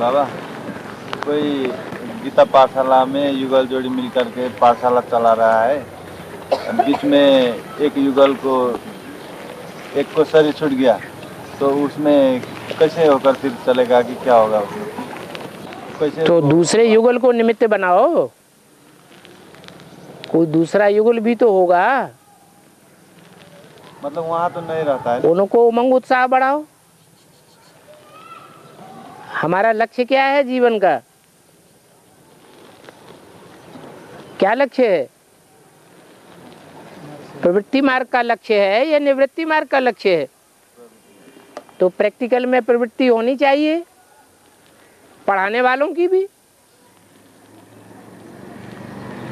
बाबा, कोई गीता पाठशाला में युगल जोड़ी मिल करके पाठशाला चला रहा है। बीच में एक युगल को एक को शरीर छूट गया, तो उसमें कैसे होकर फिर चलेगा कि क्या होगा उसमें? कैसे तो दूसरे युगल को निमित्त बनाओ, कोई दूसरा युगल भी तो होगा। मतलब वहाँ तो नहीं रहता है, उनको उमंग उत्साह बढ़ाओ। हमारा लक्ष्य क्या है जीवन का? क्या लक्ष्य है? प्रवृत्ति मार्ग का लक्ष्य है या निवृत्ति मार्ग का लक्ष्य है? तो प्रैक्टिकल में प्रवृत्ति होनी चाहिए, पढ़ाने वालों की भी।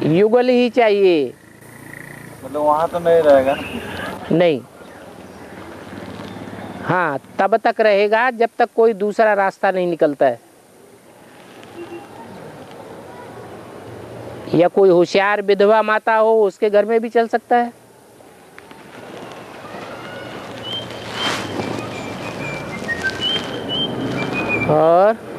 युगल ही चाहिए। मतलब वहाँ तो नहीं रहेगा। नहीं, हाँ तब तक रहेगा जब तक कोई दूसरा रास्ता नहीं निकलता है, या कोई होशियार विधवा माता हो उसके घर में भी चल सकता है। और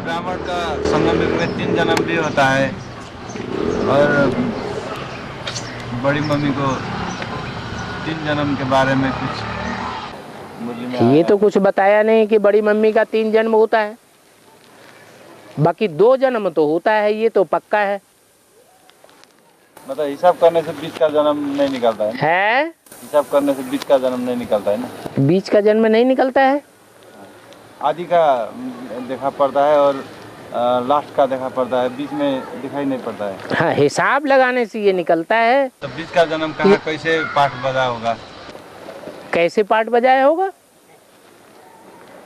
ब्राह्मण का संगम युग में 3 जन्म भी होता है, और बड़ी मम्मी को 3 जन्म के बारे में कुछ मुझे में ये तो कुछ बताया नहीं कि बड़ी मम्मी का 3 जन्म होता है, बाकी 2 जन्म तो होता है, ये तो पक्का है। मतलब हिसाब करने से बीच का जन्म नहीं निकलता है? हिसाब करने से बीच का जन्म नहीं निकलता है ना? बीच का जन्म नहीं निकलता है, आदि का देखा पड़ता है और लास्ट का देखा पड़ता है, बीच में दिखाई नहीं पड़ता है। हाँ हिसाब लगाने से ये निकलता है। तो बीच का जन्म कहाँ कैसे पाठ बजा होगा? कैसे पाठ बजाया होगा?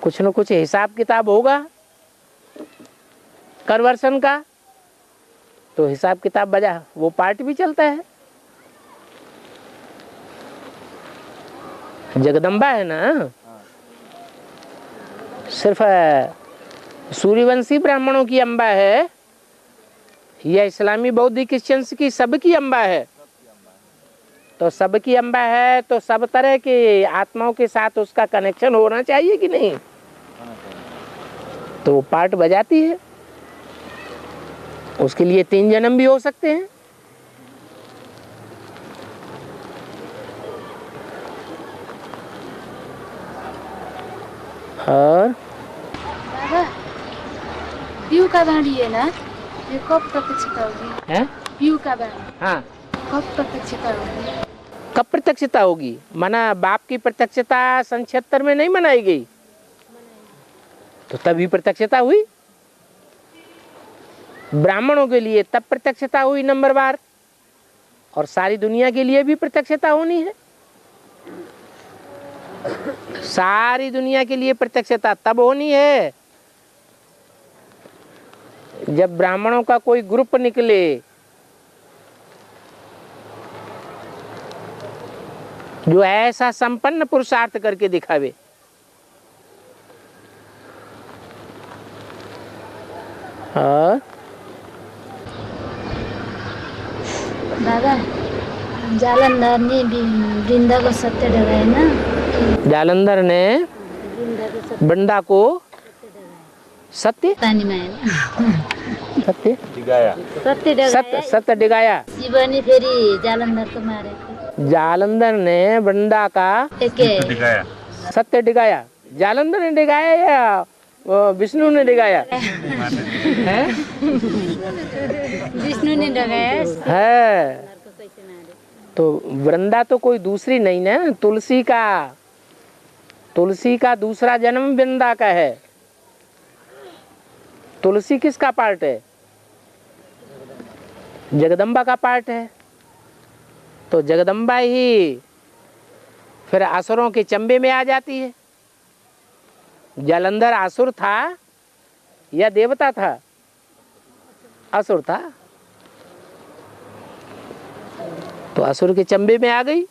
कुछ न कुछ हिसाब किताब होगा कन्वर्सन का, तो हिसाब किताब बजा वो पाठ भी चलता है। जगदम्बा है ना, सिर्फ सूर्यवंशी ब्राह्मणों की अम्बा है या इस्लामी बौद्ध क्रिश्चियंस की सबकी अम्बा है? तो सबकी अम्बा है तो सब तरह के आत्माओं के साथ उसका कनेक्शन होना चाहिए कि नहीं? तो पाठ बजाती है, उसके लिए 3 जन्म भी हो सकते हैं। और बाबा, पीयू का बाणी है ना, ये कब प्रत्यक्षता होगी? है पीयू का बाणी हाँ, कब प्रत्यक्षता होगी? कब प्रत्यक्षता होगी? मना बाप की प्रत्यक्षता सन 76 में नहीं मनाई गई, तो तभी प्रत्यक्षता हुई। ब्राह्मणों के लिए तब प्रत्यक्षता हुई नंबर बार, और सारी दुनिया के लिए भी प्रत्यक्षता होनी है। सारी दुनिया के लिए प्रत्यक्षता तब होनी है जब ब्राह्मणों का कोई ग्रुप निकले जो ऐसा संपन्न पुरुषार्थ करके दिखावे। और दादा, जालंधर ने भी वृंदा को सत्य डराया ना? जालंधर ने वृंदा को सत्य तानी माया सत्य दिखाया, सत्य डराया। सत्य डिगाया। शिव ने फेरि जालंधर को मारे थे। जालंधर ने वृंदा का दिखाया, सत्य डिगाया। जालंधर ने डिगाया या विष्णु ने डिगाया? है विष्णु ने डराया है। तो वृंदा तो कोई दूसरी नहीं ना, तुलसी का दूसरा जन्म वृंदा का है। तुलसी किसका पार्ट है? जगदम्बा का पार्ट है। तो जगदम्बा ही फिर असुरों के चंबे में आ जाती है। जालंधर असुर था या देवता था? असुर था, तो असुर के चंबे में आ गई।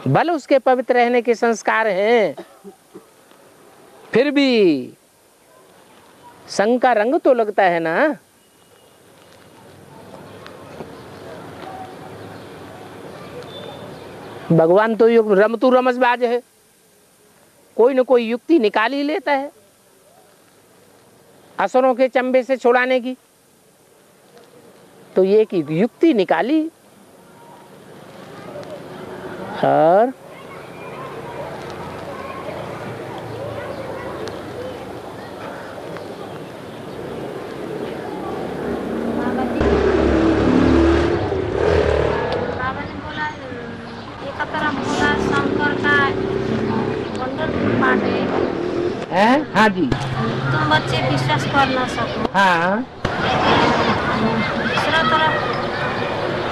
भले उसके पवित्र रहने के संस्कार हैं, फिर भी संग का रंग तो लगता है ना। भगवान तो रमतू रमसबाज है, कोई न कोई युक्ति निकाल ही लेता है असुरों के चंबे से छुड़ाने की। तो ये एक युक्ति निकाली और बाबा ने बोला एक तरफ बोला शंकर का वंडरफुल पार्ट है, हाँ जी, तुम बच्चे विश्वास कर ना सको। हाँ दूसरा तरफ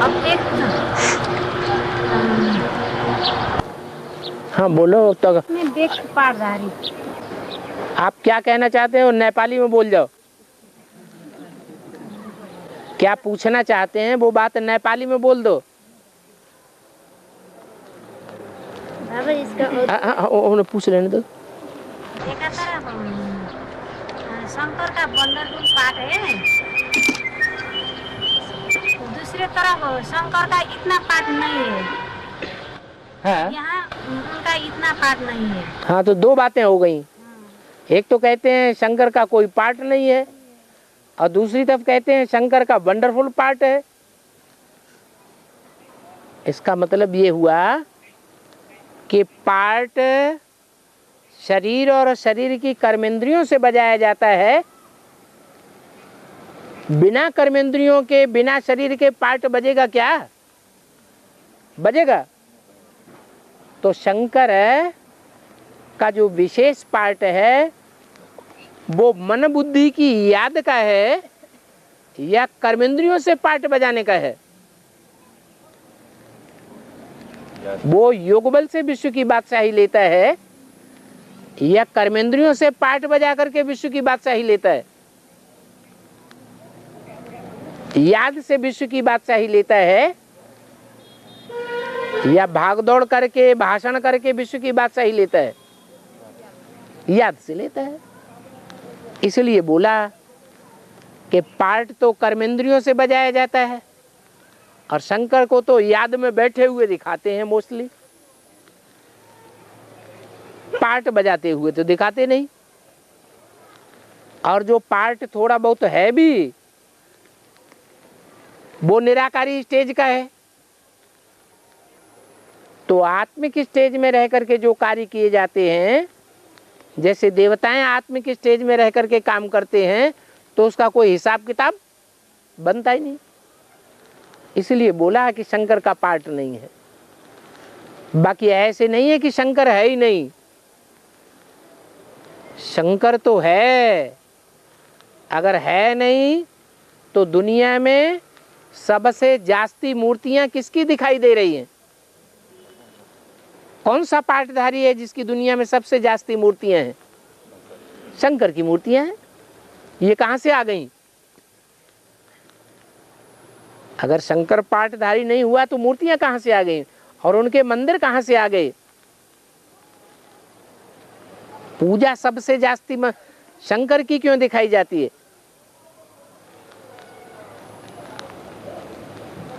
अव्यक्त हाँ बोलो तो। में व्यक्त पाठधारी। आप क्या कहना चाहते हो? नेपाली में बोल जाओ, क्या पूछना चाहते हैं वो बात नेपाली में बोल दो। बाबा इसका उन्हें पूछ लेने दो। एक तरफ शंकर का वंडरफुल पार्ट है, दूसरे तरफ शंकर का इतना पार्ट नहीं है, हाँ यहाँ उनका इतना पार्ट नहीं है। हाँ, तो दो बातें हो गई। एक तो कहते हैं शंकर का कोई पार्ट नहीं है और दूसरी तरफ कहते हैं शंकर का वंडरफुल पार्ट है। इसका मतलब ये हुआ कि पार्ट शरीर और शरीर की कर्मेंद्रियों से बजाया जाता है। बिना कर्मेंद्रियों के, बिना शरीर के पार्ट बजेगा क्या? बजेगा? तो शंकर का जो विशेष पार्ट है वो मन बुद्धि की याद का है या कर्मेंद्रियों से पार्ट बजाने का है? वो योगबल से विश्व की बादशाही लेता है या कर्मेंद्रियों से पार्ट बजा करके विश्व की बादशाही लेता है? याद से विश्व की बादशाही लेता है या भागदौड़ करके, भाषण करके विश्व की बादशाही लेता है? याद से लेता है। इसलिए बोला कि पार्ट तो कर्मेंद्रियों से बजाया जाता है और शंकर को तो याद में बैठे हुए दिखाते हैं मोस्टली, पार्ट बजाते हुए तो दिखाते नहीं। और जो पार्ट थोड़ा बहुत है भी वो निराकारी स्टेज का है। तो आत्मिक स्टेज में रह करके जो कार्य किए जाते हैं, जैसे देवताएं आत्मिक स्टेज में रह करके काम करते हैं, तो उसका कोई हिसाब किताब बनता ही नहीं। इसलिए बोला कि शंकर का पार्ट नहीं है। बाकी ऐसे नहीं है कि शंकर है ही नहीं, शंकर तो है। अगर है नहीं तो दुनिया में सबसे जास्ती मूर्तियां किसकी दिखाई दे रही हैं? कौन सा पार्टधारी है जिसकी दुनिया में सबसे जास्ती मूर्तियां हैं? शंकर की मूर्तियां हैं। ये कहां से आ गई? अगर शंकर पार्टधारी नहीं हुआ तो मूर्तियां कहां से आ गई और उनके मंदिर कहां से आ गए? पूजा सबसे जास्ती शंकर की क्यों दिखाई जाती है?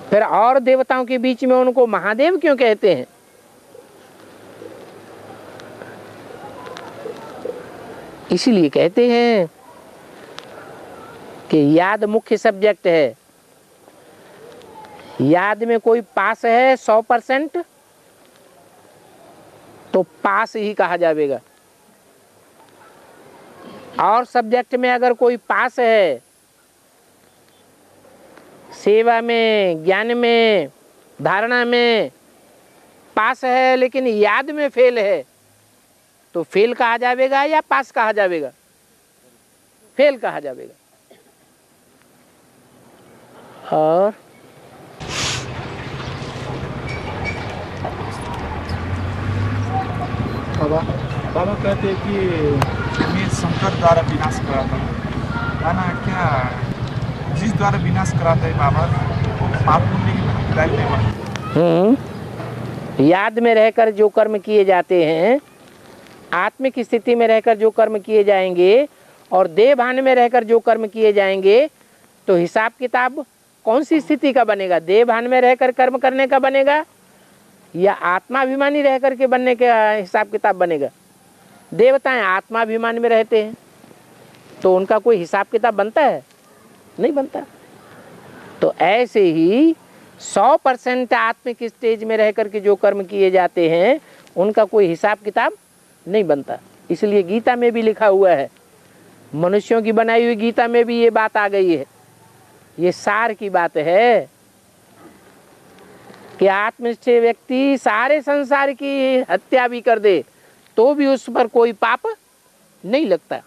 फिर और देवताओं के बीच में उनको महादेव क्यों कहते हैं? इसीलिए कहते हैं कि याद मुख्य सब्जेक्ट है। याद में कोई पास है 100% तो पास ही कहा जाएगा, और सब्जेक्ट में अगर कोई पास है, सेवा में, ज्ञान में, धारणा में पास है लेकिन याद में फेल है, तो फेल कहा जाएगा या पास कहा जाएगा? फेल कहा जाएगा। और बाबा कहते हैं कि मैं शंकर द्वारा विनाश कराता हूँ, ना क्या जिस द्वारा विनाश कराता है बाबा वो पाप पुण्य की विदाई नहीं बनती। याद में रहकर जो कर्म किए जाते हैं, आत्मिक स्थिति में रहकर जो कर्म किए जाएंगे और देह भान में रहकर जो कर्म किए जाएंगे, तो हिसाब किताब कौन सी स्थिति का बनेगा? देह भान में रहकर कर्म करने का बनेगा या आत्माभिमानी रह करके बनने का हिसाब किताब बनेगा? देवताएं आत्माभिमान में रहते हैं तो उनका कोई हिसाब किताब बनता है? नहीं बनता। तो ऐसे ही 100% आत्मिक स्टेज में रह करके जो कर्म किए जाते हैं उनका कोई हिसाब किताब नहीं बनता। इसलिए गीता में भी लिखा हुआ है, मनुष्यों की बनाई हुई गीता में भी ये बात आ गई है। ये सार की बात है कि आत्मनिष्ठ व्यक्ति सारे संसार की हत्या भी कर दे तो भी उस पर कोई पाप नहीं लगता।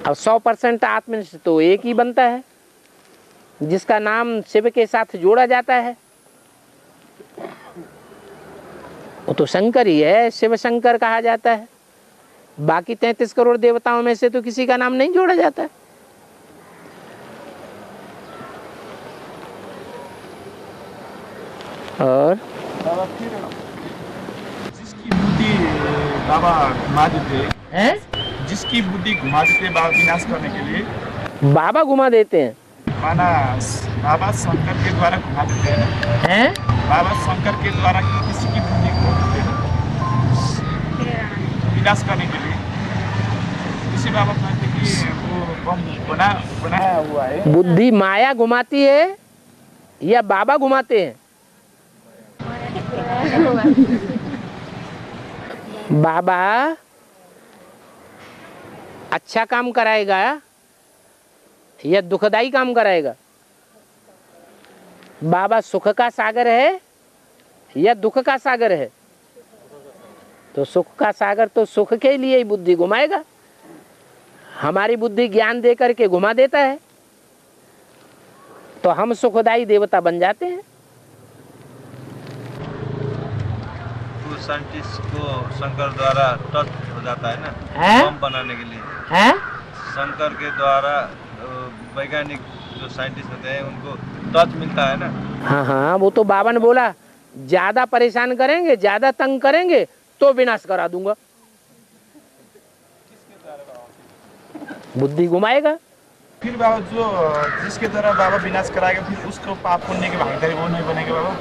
अब 100% आत्मनिष्ठ तो एक ही बनता है जिसका नाम शिव के साथ जोड़ा जाता है, वो तो शंकर ही है, शिव शंकर कहा जाता है। बाकी 33 करोड़ देवताओं में से तो किसी का नाम नहीं जोड़ा जाता है। और बाबा फिर जिसकी बुद्धि बाबा घुमा देते हैं, जिसकी बुद्धि घुमा देते बाबा विनाश करने के लिए, बाबा घुमा देते हैं। माना बाबा शंकर के द्वारा घुमा देते हैं, हैं? बाबा शंकर के द्वारा किसी की बुद्धि घुमा देते हैं विनाश करने के लिए। इसी बाबा कहते कि वो बम बनाया हुआ है। बुद्धि माया घुमाती है या बाबा घुमाते हैं? बाबा अच्छा काम कराएगा या दुखदाई काम कराएगा? बाबा सुख का सागर है या दुख का सागर है? तो सुख का सागर तो सुख के लिए ही बुद्धि घुमाएगा। हमारी बुद्धि ज्ञान दे करके घुमा देता है तो हम सुखदाई देवता बन जाते हैं। साइंटिस्ट को शंकर द्वारा टच हो जाता है ना, बम बनाने के लिए। हैं? शंकर के द्वारा वैज्ञानिक जो साइंटिस्ट होते हैं उनको टच मिलता है ना। हाँ हाँ, वो तो बाबा ने बोला ज्यादा परेशान करेंगे, ज्यादा तंग करेंगे तो विनाश करा दूंगा। बुद्धि घुमाएगा। फिर बाबा जो जिसके द्वारा बाबा विनाश कराएगा फिर उसको पाप पुण्य के भागीदारी वो नहीं बनेगा बाबा?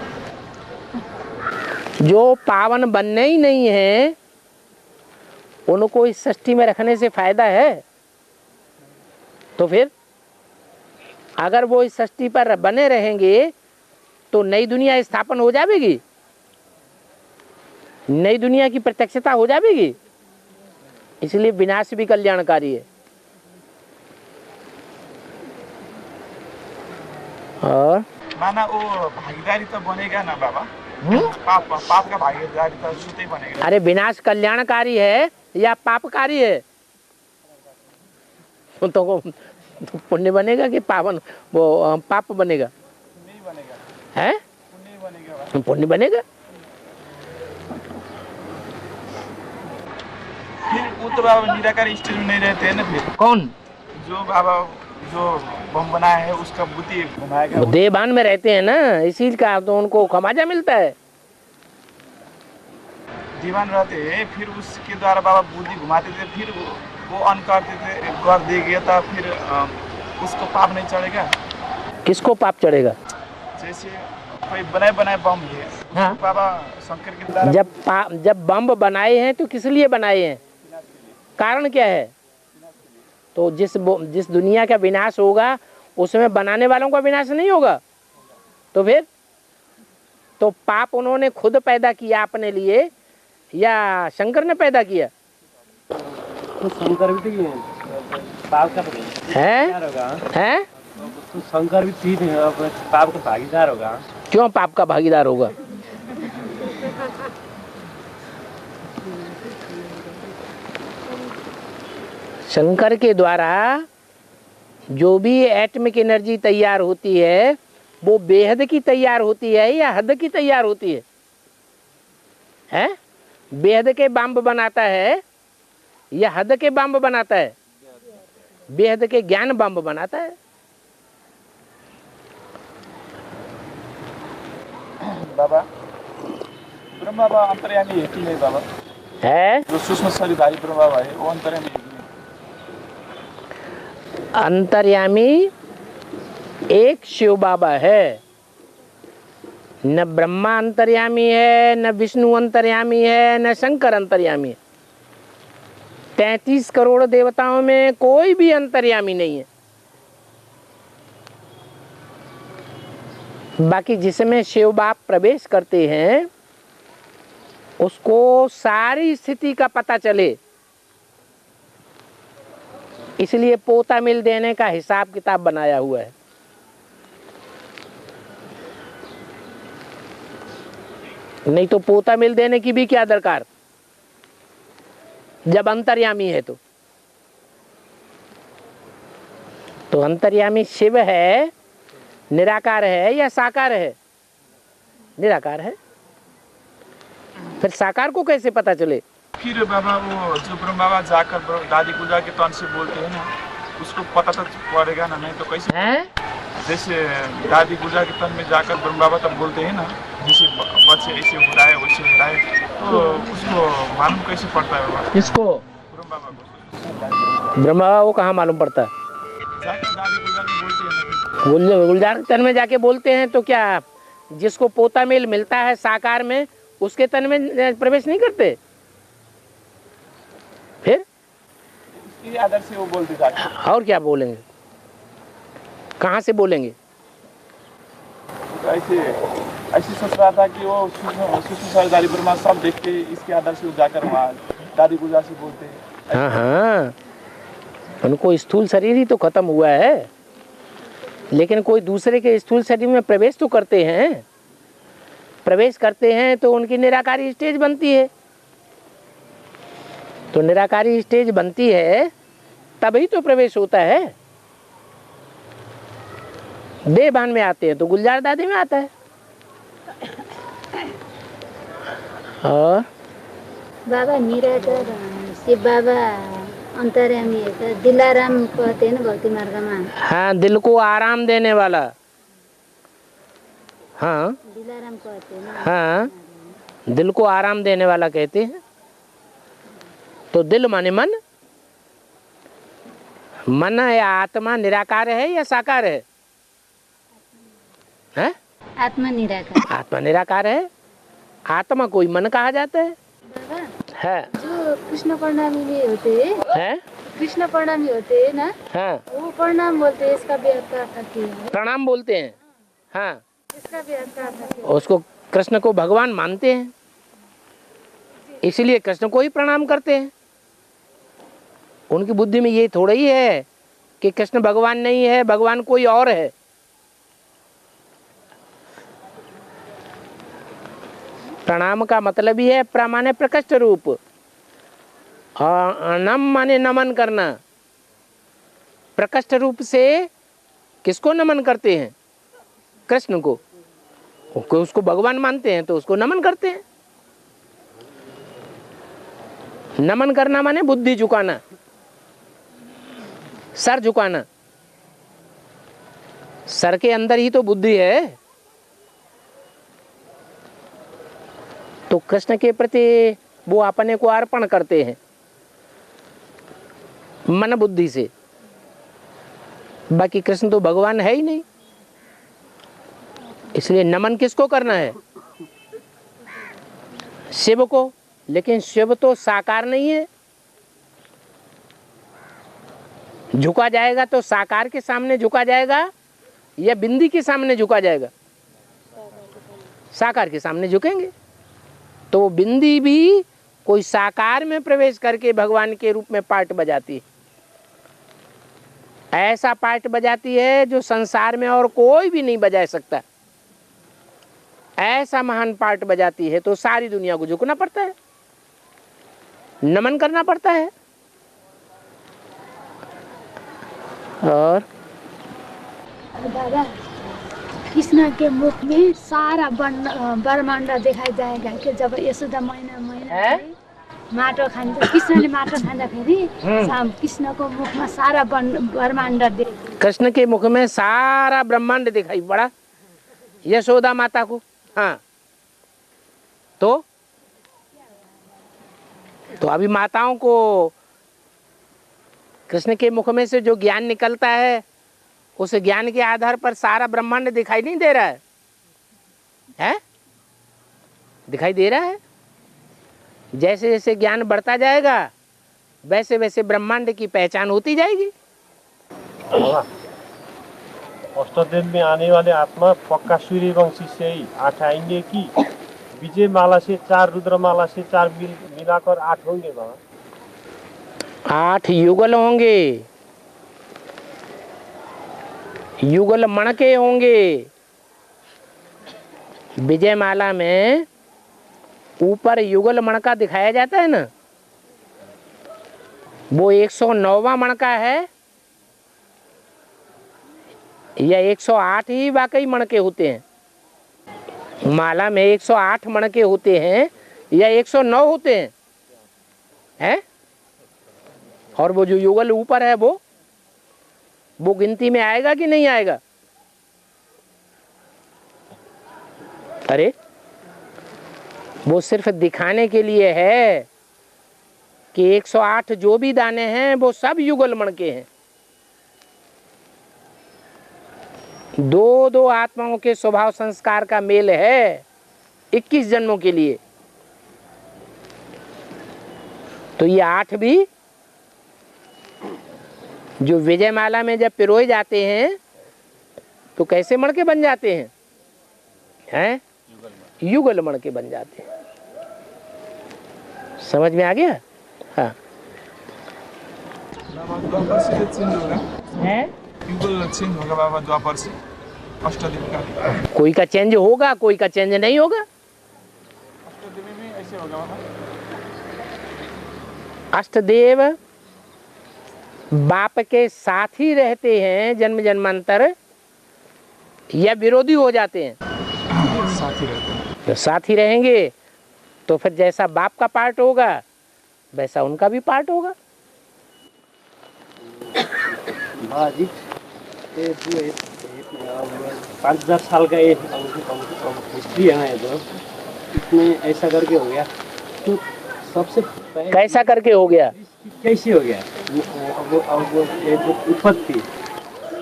जो पावन बनने ही नहीं है उनको इस सृष्टि में रखने से फायदा है? तो फिर अगर वो इस सृष्टि पर बने रहेंगे तो नई दुनिया स्थापन हो जाएगी, नई दुनिया की प्रत्यक्षता हो जाएगी। इसलिए विनाश भी कल्याणकारी है। और माना वो भागीदारी तो बनेगा ना बाबा, पाप का भागीदारी तो शुद्ध ही बनेगा। अरे विनाश कल्याणकारी है या पापकारी है? तो पुण्य बनेगा कि पावन वो पाप बनेगा? नहीं बनेगा है? पुण्य बनेगा। पुण्य बनेगा। फिर वो तो बाबा निराकार स्टेज में नहीं रहते हैं ना। फिर कौन? जो बाबा जो बम बनाया है उसका बुद्धि घुमाएगा। वो देवान में रहते हैं ना, इसी का तो उनको खमाजा मिलता है। दीवान रहते हैं फिर उसके द्वारा बाबा बुद्धि घुमाते थे, फिर वो अन करते थे, कर दे गया था, फिर उसको पाप नहीं चढ़ेगा? किसको पाप चढ़ेगा? जैसे कोई बनाए बम है, हाँ? बाबा शंकर के द्वारा जब बम बनाए हैं तो किस लिए बनाए हैं? कारण क्या है? तो जिस दुनिया का विनाश होगा उसमें बनाने वालों का विनाश नहीं होगा। तो फिर तो पाप उन्होंने खुद पैदा किया अपने लिए या शंकर ने पैदा किया? तो शंकर भी तो पाप का है? तो शंकर भी तीन पाप का भागीदार होगा। क्यों पाप का भागीदार होगा? शंकर के द्वारा जो भी एटमिक एनर्जी तैयार होती है वो बेहद की तैयार होती है या हद की तैयार होती है? हैं? बेहद के बम बनाता है या हद के बम बनाता है? बेहद के ज्ञान बम बनाता है। बाबा ब्रह्म बाबा अंतर्यामी एक ही है बाबा है? जो सूक्ष्म शरीरधारी ब्रह्म बाबा है वो अंतर्यामी एक ही है। अंतर्यामी एक शिव बाबा है न ब्रह्मा अंतर्यामी है, न विष्णु अंतर्यामी है, न शंकर अंतर्यामी है। 33 करोड़ देवताओं में कोई भी अंतर्यामी नहीं है। बाकी जिसमें शिव बाप प्रवेश करते हैं उसको सारी स्थिति का पता चले, इसलिए पोता मिल देने का हिसाब किताब बनाया हुआ है। नहीं तो पोता मिल देने की भी क्या दरकार, जब अंतर्यामी है तो अंतर्यामी शिव है, निराकार है या साकार है? निराकार है। फिर साकार को कैसे पता चले? फिर बाबा वो जो ब्रह्म बाबा जाकर दादी गुजर के तन से बोलते हैं ना, उसको पता तो पड़ेगा ना, नहीं तो कैसे हैं? जैसे दादी गुजर के तन में जाकर ब्रह्म बाबा तब बोलते हैं ना, जैसे बच्चे ऐसे हो रहा है वैसे हो रहा है, तो उसको मालूम कैसे पड़ता है बाबा? किसको? ब्रह्म बाबा को। ब्रह्मा बाबा को कहाँ मालूम पड़ता है? जाकर दादी गुजर में बोलते हैं ना। गुलजार के तन में जाके बोलते हैं तो क्या जिसको पोता मेल मिलता है साकार में उसके तन में प्रवेश नहीं करते? फिर इसके आदर से वो बोलते जाके। और क्या बोलेंगे? कहाँ से बोलेंगे? तो ऐसे सोच रहा था कि वो सुसु दादी ब्रह्मा सब देख के इसके आदर से वो जाकर वहाँ दादी गुजर से बोलते हैं। हाँ हाँ, उनको स्थूल शरीर ही तो खत्म हुआ है, लेकिन कोई दूसरे के स्थूल शरीर में प्रवेश तो करते हैं। प्रवेश करते हैं तो उनकी निराकारी स्टेज बनती है, तो निराकारी स्टेज बनती है तभी तो प्रवेश होता है। देवभान में आते हैं तो गुलजार दादी में आता है। और बाबा निराकार शिव बाबा अंतर्यामी है तो दिलाराम कहते हैं ना भक्ति मार्ग में। हाँ, दिल को आराम देने वाला। हाँ दिलाराम कहते हैं ना। हाँ, दिल को आराम देने वाला कहते हैं। तो दिल माने मन, मन या आत्मा निराकार है या साकार है? हैं? आत्मा निराकार। आत्मा निराकार है, आत्मा कोई मन कहा जाता है। बाबा है जो कृष्ण प्रणामी होते है? कृष्ण प्रणामी होते हैं ना, हाँ, वो प्रणाम बोलते हैं, इसका भी अर्थ क्या है? प्रणाम बोलते हैं। हाँ, इसका भी अर्थ क्या है? उसको कृष्ण को भगवान मानते हैं, इसलिए कृष्ण को ही प्रणाम करते हैं। उनकी बुद्धि में ये थोड़ा ही है कि कृष्ण भगवान नहीं है, भगवान कोई और है। प्रणाम का मतलब ही है प्रमाणे प्रकृष्ट रूप, और नम माने नमन करना। प्रकृष्ट रूप से किसको नमन करते हैं? कृष्ण को। उसको भगवान मानते हैं तो उसको नमन करते हैं। नमन करना माने बुद्धि झुकाना, सर झुकाना। सर के अंदर ही तो बुद्धि है। तो कृष्ण के प्रति वो अपने को अर्पण करते हैं मन बुद्धि से। बाकी कृष्ण तो भगवान है ही नहीं, इसलिए नमन किसको करना है? शिव को। लेकिन शिव तो साकार नहीं है। झुका जाएगा तो साकार के सामने झुका जाएगा या बिंदी के सामने झुका जाएगा? साकार के सामने झुकेंगे। तो वो बिंदी भी कोई साकार में प्रवेश करके भगवान के रूप में पार्ट बजाती है। ऐसा पार्ट बजाती है जो संसार में और कोई भी नहीं बजा सकता। ऐसा महान पार्ट बजाती है तो सारी दुनिया को झुकना पड़ता है, नमन करना पड़ता है। और दादा कृष्ण के मुख में सारा ब्रह्मांड दिखाई जाएगा कि जब यशोदा महीना माटो खान्छ, कृष्णले माटो खाँदाखेरि कृष्णको मुखमा सारा ब्रह्मांड देख्छ। कृष्ण के मुख में सारा ब्रह्मांड दिखाई पड़ा यशोदा माता को। हाँ, तो अभी माताओं को कृष्ण के मुख में से जो ज्ञान निकलता है उस ज्ञान के आधार पर सारा ब्रह्मांड दिखाई नहीं दे रहा है। है? दिखाई दे रहा है? जैसे जैसे ज्ञान बढ़ता जाएगा वैसे वैसे ब्रह्मांड की पहचान होती जाएगी। अष्टदेव में आने वाले आत्मा पक्का सूर्यवंशी से ही 8 आएंगे कि विजय माला से 4 रुद्र माला से 4 मिलाकर 8 होंगे बाबा? 8 युगल होंगे, युगल मणके होंगे। विजय माला में ऊपर युगल मणका दिखाया जाता है ना, वो 109वां मणका है या 108 ही वाकई मणके होते हैं? माला में 108 मणके होते हैं या 109 होते हैं? हैं? और वो जो युगल ऊपर है वो गिनती में आएगा कि नहीं आएगा? अरे वो सिर्फ दिखाने के लिए है कि 108 जो भी दाने हैं वो सब युगल मणके हैं। 2 आत्माओं के स्वभाव संस्कार का मेल है 21 जन्मों के लिए। तो ये 8 भी जो विजयमाला में जब पिरोए जाते हैं तो कैसे मणके बन जाते हैं? हैं? युगल मणके बन जाते हैं। समझ में आ गया? हाँ। बाबा द्वापर से चेंज होगा, है? युगल चेंज होगा बाबा द्वापर से अष्टदेव का। कोई का चेंज होगा, कोई का चेंज नहीं होगा। अष्टदेव में ऐसे होगा बाबा? अष्टदेव बाप के साथ ही रहते हैं जन्म जन्मांतर या विरोधी हो जाते हैं? साथ ही रहते हैं। तो साथ ही रहेंगे तो फिर जैसा बाप का पार्ट होगा वैसा उनका भी पार्ट होगा। हाँ जी, ये जो 5000 साल का ये हिस्ट्री है ना, ये तो इसमें ऐसा करके हो गया। तो सबसे पहले कैसा करके हो गया? कैसे हो गया? अब ये जो उत्पत्ति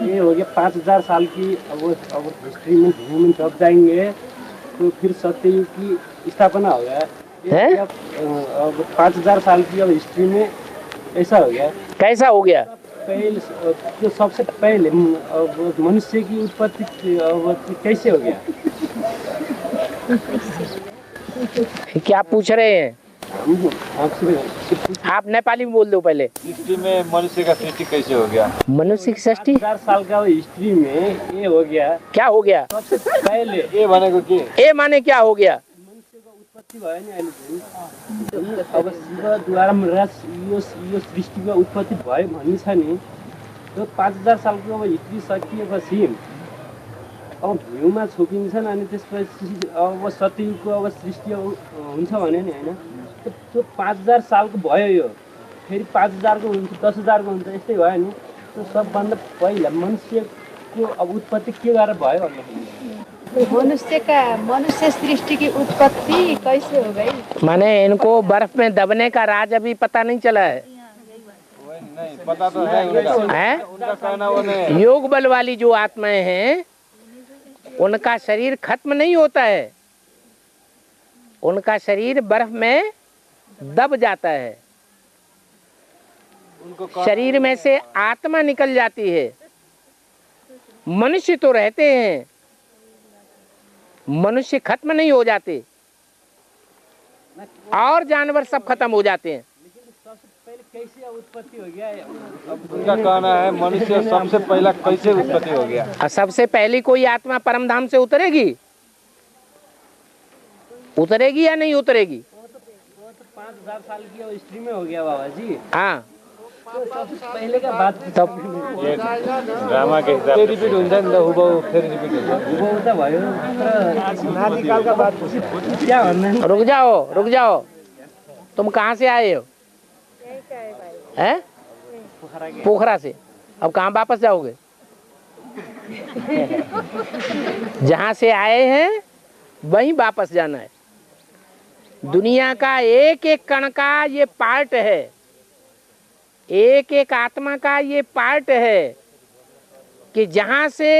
ये हो गया 5000 साल की। अब हिस्ट्री में ह्यूमन कब जाएंगे तो फिर सत्ययुग की स्थापना हो गया है? अब 5000 साल की अब हिस्ट्री में ऐसा हो गया। कैसा हो गया? पहले जो सबसे पहले अब मनुष्य की उत्पत्ति कैसे हो गया? क्या पूछ रहे हैं आपसे आप? नेपाली में बोल दो पहले। हिस्ट्री में मनुष्य का सृष्टि कैसे हो गया? मनुष्य की सृष्टि 5000 साल का हिस्ट्री में ये हो गया। क्या हो गया? सबसे पहले ये भनेको के? ए माने क्या हो गया? मनुष्यको उत्पत्ति भयो नि अहिले चाहिँ। अब शिवद्वारा यो सृष्टिको उत्पत्ति भयो भनी छ नि, त्यो 5000 सालको अब हिस्ट्री सकिएपछि अब भ्यूमा छोपिन्छन् अनि त्यसपछि अब सत्ययुगको अब सृष्टि हुन्छ भने नि होइन। त्यो 5000 सालको भयो, यो फेरि 5000 को हुन्छ, 10000 को हुन्छ, यस्तै भयो नि। त्यो सबभन्दा पहिला मनुष्यको अब उत्पत्ति के गरेर भयो भन्दाखेरि मनुष्य सृष्टि की उत्पत्ति कैसे हो गई? माने इनको बर्फ में दबने का राज अभी पता नहीं चला है। नहीं पता तो है उनका। है? उनका कहना वो नहीं। योग बल वाली जो आत्माएं हैं उनका शरीर खत्म नहीं होता है, उनका शरीर बर्फ में दब जाता है। शरीर में से आत्मा निकल जाती है। मनुष्य तो रहते हैं, मनुष्य खत्म नहीं हो जाते और जानवर सब खत्म हो जाते हैं। कैसे उत्पत्ति हो गया? उनका कहना है मनुष्य सबसे पहला कैसे उत्पत्ति हो गया? और सबसे पहली कोई आत्मा परम धाम से उतरेगी? उतरेगी या नहीं उतरेगी? वो तो 5000 साल की हिस्ट्री में हो गया बाबा जी। हाँ, तो सबसे पहले का बात तब ड्रामा के हिसाब से रिपीट हुन्छ नि त, हुबहु फेरि रिपीट हुन्छ। वो त भयो तर नातिकाल का बात क्या भन्नु? रुक जाओ। तुम कहाँ से आए हो? हैं? पोखरा से। अब कहाँ वापस जाओगे? जहाँ से आए हैं वहीं वापस जाना है। दुनिया का एक एक कण का ये पार्ट है, एक एक आत्मा का ये पार्ट है कि जहाँ से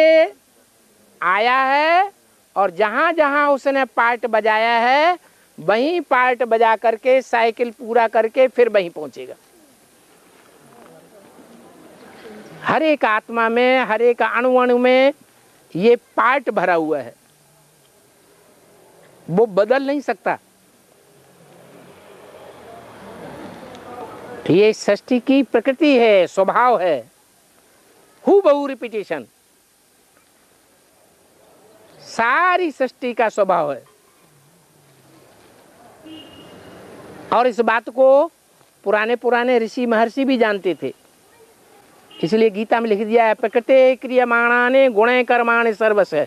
आया है और जहाँ जहाँ उसने पार्ट बजाया है वहीं पार्ट बजा करके साइकिल पूरा करके फिर वहीं पहुंचेगा। हर एक आत्मा में, हर एक अणु अणु में ये पार्ट भरा हुआ है, वो बदल नहीं सकता। ये सृष्टि की प्रकृति है, स्वभाव है, हूबहू रिपीटेशन, सारी सृष्टि का स्वभाव है। और इस बात को पुराने पुराने ऋषि महर्षि भी जानते थे, इसलिए गीता में लिख दिया है प्रकृते क्रियमाणाने गुणे कर्माणि सर्वश है।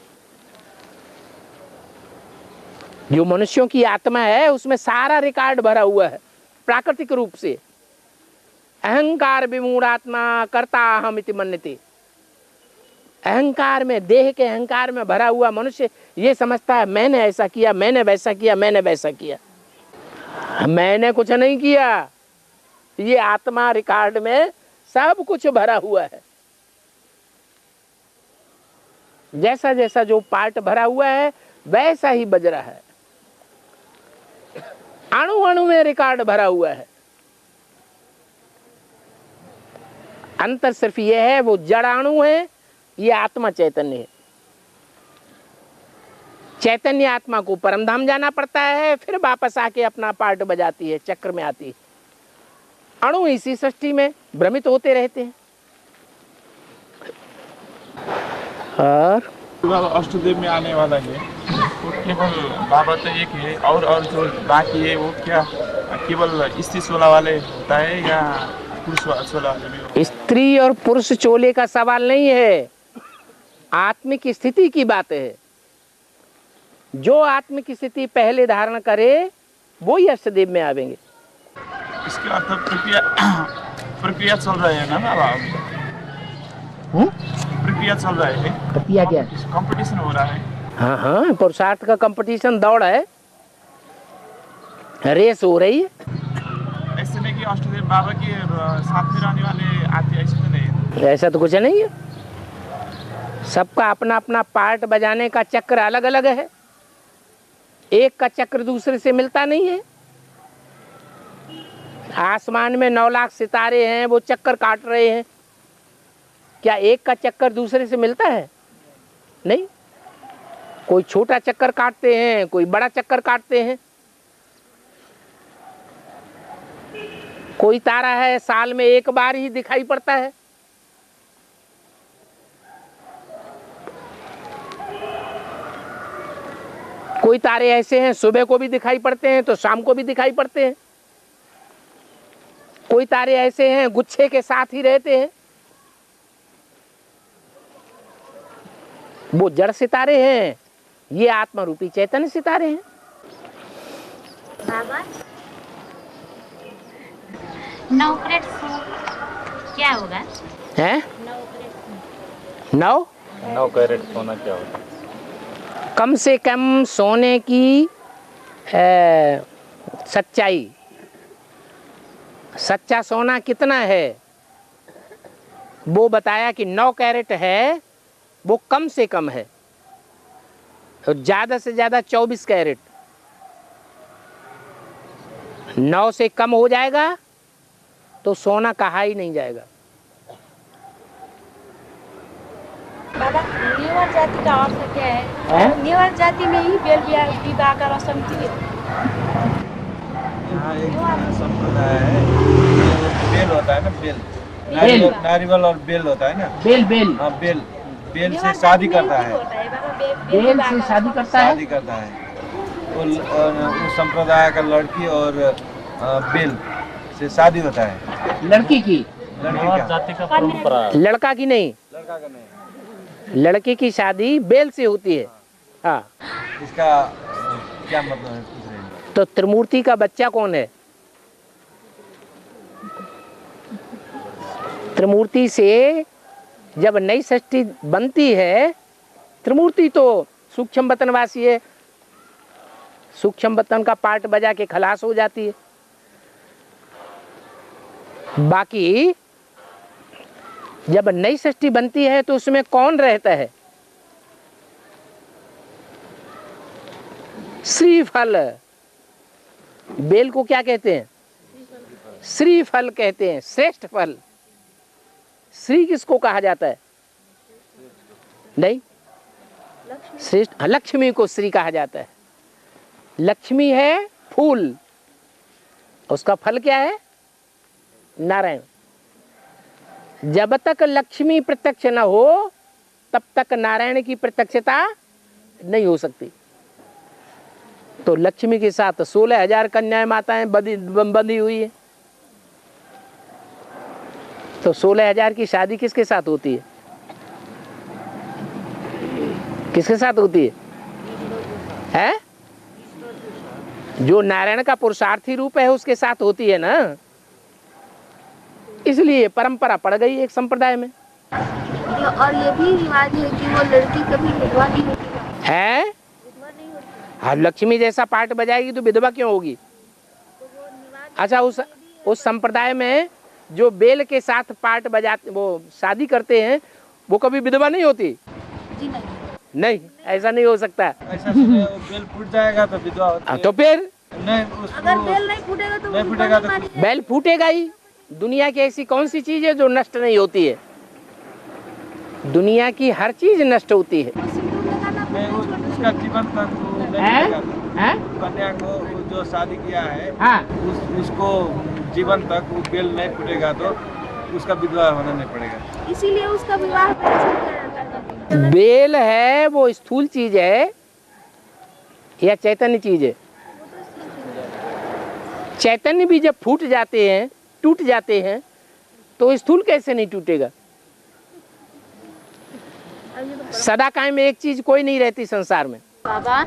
जो मनुष्यों की आत्मा है उसमें सारा रिकॉर्ड भरा हुआ है प्राकृतिक रूप से। अहंकार विमूढ़ात्मा कर्ता अहम इति मन्यते। अहंकार में, देह के अहंकार में भरा हुआ मनुष्य ये समझता है मैंने ऐसा किया, मैंने वैसा किया, मैंने वैसा किया। मैंने कुछ नहीं किया, ये आत्मा रिकॉर्ड में सब कुछ भरा हुआ है। जैसा जैसा जो पार्ट भरा हुआ है वैसा ही बज रहा है। अणु अणु में रिकॉर्ड भरा हुआ है। अंतर सिर्फ ये है, वो जड़ अणु है, ये आत्मा चैतन्य है। चैतन्य आत्मा को परमधाम जाना पड़ता है, फिर वापस आके अपना पार्ट बजाती है, चक्र में आती है। अणु इसी सृष्टि में भ्रमित होते रहते हैं। और बाबा अष्टदेव में आने वाला है, वो केवल बाबा तो एक है, और जो बाकी है वो क्या केवल स्त्री चोला वाले होता है या पुरुष चोला वाले भी होता है? स्त्री और पुरुष चोले का सवाल नहीं है, आत्मिक स्थिति की बात है। जो आत्मिक स्थिति पहले धारण करे वो ही अष्टदेव में आवेंगे। इसके अर्थ प्रक्रिया चल रहा है ना बाबा? प्रक्रिया चल रहा है। प्रक्रिया क्या? कंपटीशन हो रहा है। हाँ हाँ, पुरुषार्थ का कंपटीशन, दौड़ है, रेस हो रही है। ऐसे नहीं कि अष्टदेव बाबा के साथ में रहने वाले आते, ऐसे तो नहीं? ऐसा तो कुछ नहीं है, सबका अपना अपना पार्ट बजाने का चक्र अलग अलग है। एक का चक्र दूसरे से मिलता नहीं है। आसमान में 9 लाख सितारे हैं, वो चक्कर काट रहे हैं, क्या एक का चक्कर दूसरे से मिलता है? नहीं। कोई छोटा चक्कर काटते हैं, कोई बड़ा चक्कर काटते हैं। कोई तारा है साल में एक बार ही दिखाई पड़ता है। कोई तारे ऐसे हैं सुबह को भी दिखाई पड़ते हैं तो शाम को भी दिखाई पड़ते हैं। कोई तारे ऐसे हैं गुच्छे के साथ ही रहते हैं। वो जड़ सितारे हैं, ये आत्मा रूपी चैतन्य सितारे हैं। बाबा 9 कैरेट क्या होगा? हैं? 9 कैरेट सोना क्या होता है? कम से कम सोने की सच्चाई, सच्चा सोना कितना है वो बताया कि 9 कैरेट है, वो कम से कम है। ज़्यादा से ज़्यादा 24 कैरेट। 9 से कम हो जाएगा तो सोना कहा ही नहीं जाएगा। बाबा नेवार जाति का अर्थ क्या है? नेवार जाति में ही बेल विवाह का रस्म थी। यहाँ एक संप्रदाय है, बेल होता है ना, बेल, नारियल और बेल होता है ना, बेल हाँ बेल से शादी करता है। बेल से शादी करता है। शादी करता है उस संप्रदाय का लड़की और बेल से शादी होता है। लड़की की, लड़की का परंपरा, लड़का की नहीं, लड़का का नहीं। लड़की की शादी बेल से होती है। हाँ, इसका क्या मतलब है पूछ रहे हैं? तो त्रिमूर्ति का बच्चा कौन है? त्रिमूर्ति से जब नई सृष्टि बनती है, त्रिमूर्ति तो सूक्ष्म बतनवासी है, सूक्ष्म बतन का पार्ट बजा के खलास हो जाती है। बाकी जब नई सृष्टि बनती है तो उसमें कौन रहता है? श्रीफल। बेल को क्या कहते हैं? श्रीफल कहते हैं, श्रेष्ठ फल। श्री किसको कहा जाता है? नहीं, श्रेष्ठ, लक्ष्मी को श्री कहा जाता है। लक्ष्मी है फूल, उसका फल क्या है? नारायण। जब तक लक्ष्मी प्रत्यक्ष न हो तब तक नारायण की प्रत्यक्षता नहीं हो सकती। तो लक्ष्मी के साथ 16,000 कन्याएं माताएं बंधी हुई है। तो 16,000 की शादी किसके साथ होती है? किसके साथ होती है? जो नारायण का पुरुषार्थी रूप है उसके साथ होती है ना। इसलिए परंपरा पड़ गई एक संप्रदाय में। और ये भी रिवाज है कि वो लड़की कभी विधवा नहीं होती है। हाँ, लक्ष्मी जैसा पार्ट बजाएगी तो विधवा क्यों होगी? अच्छा, उस संप्रदाय में जो बेल के साथ पार्ट बजाते, वो शादी करते हैं, वो कभी विधवा नहीं होती? जी नहीं, ऐसा नहीं हो सकता। ऐसा सुने, वो बेल फूट जाएगा तो विधवा होती है। तो फिर नहीं, अगर बेल नहीं फूटेगा तो नहीं फूटेगा तो बेल फूटेगा ही। दुनिया की ऐसी कौन सी चीज है जो नष्ट नहीं होती है? दुनिया की हर चीज नष्ट होती है। नहीं, उसका जीवन तक वो नहीं फूटेगा। कन्या को जो शादी किया है, हाँ, उसको जीवन तक वो बेल नहीं फूटेगा तो उसका विधवा होना नहीं पड़ेगा। इसीलिए उसका विवाह बेल है वो स्थूल चीज है या चैतन्य चीज है? चैतन्य भी जब फूट जाते हैं, टूट जाते हैं, तो स्थूल कैसे नहीं टूटेगा? सदा कायम एक चीज कोई नहीं रहती संसार में। बाबा,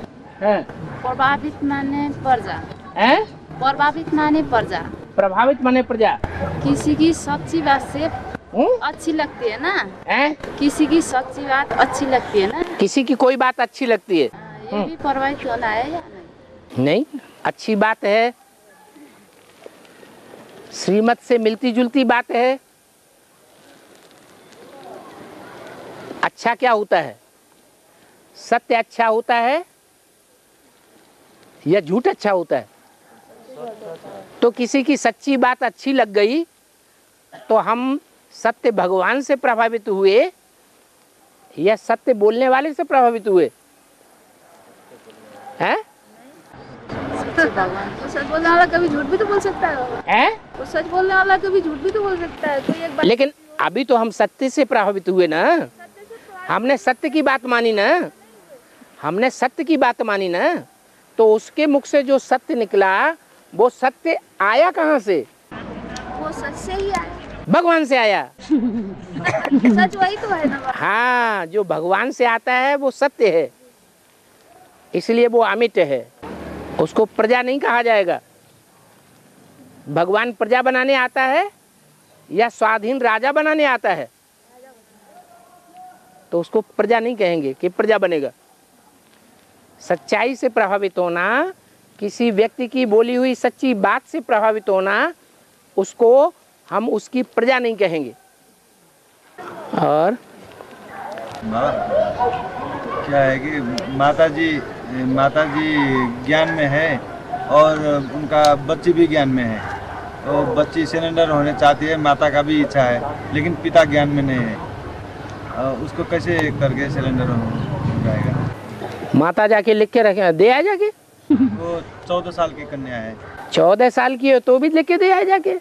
प्रभावित माने प्रजा। प्रभावित माने प्रजा। प्रभावित माने प्रजा। किसी की सच्ची बात से अच्छी लगती है ना? किसी की सच्ची बात अच्छी लगती है ना? किसी की कोई बात अच्छी लगती है, ये भी प्रभावित होना है या नहीं? नहीं, अच्छी बात है, श्रीमत से मिलती जुलती बात है। अच्छा क्या होता है? सत्य अच्छा होता है या झूठ अच्छा होता है? तो किसी की सच्ची बात अच्छी लग गई तो हम सत्य भगवान से प्रभावित हुए या सत्य बोलने वाले से प्रभावित हुए? हैं? तो सच बोलने वाला कभी झूठ भी तो बोल सकता है। वो सच बोलने वाला कभी झूठ भी तो बोल सकता है। कोई एक बात, लेकिन अभी तो हम सत्य से प्रभावित हुए ना। हमने सत्य की बात मानी ना। हमने सत्य की बात मानी ना। तो उसके मुख से जो सत्य निकला वो सत्य आया कहाँ से? वो सच से ही आया, भगवान से आया। सच वही तो है ना। हाँ, जो भगवान से आता है वो सत्य है, इसलिए वो अमिट है। उसको प्रजा नहीं कहा जाएगा। भगवान प्रजा बनाने आता है या स्वाधीन राजा बनाने आता है तो उसको प्रजा नहीं कहेंगे कि प्रजा बनेगा। सच्चाई से प्रभावित होना, किसी व्यक्ति की बोली हुई सच्ची बात से प्रभावित होना, उसको हम उसकी प्रजा नहीं कहेंगे। और क्या है कि माता जी ज्ञान में है और उनका बच्ची भी ज्ञान में है। तो बच्ची सिलेंडर होने चाहती है, माता का भी इच्छा है, लेकिन पिता ज्ञान में नहीं है। उसको कैसे करके सिलेंडर हो जाएगा? माता जाके लिख के रखे, दे आ जाके। वो 14 साल की कन्या है। 14 साल की है तो भी लिख के दे आ जाके,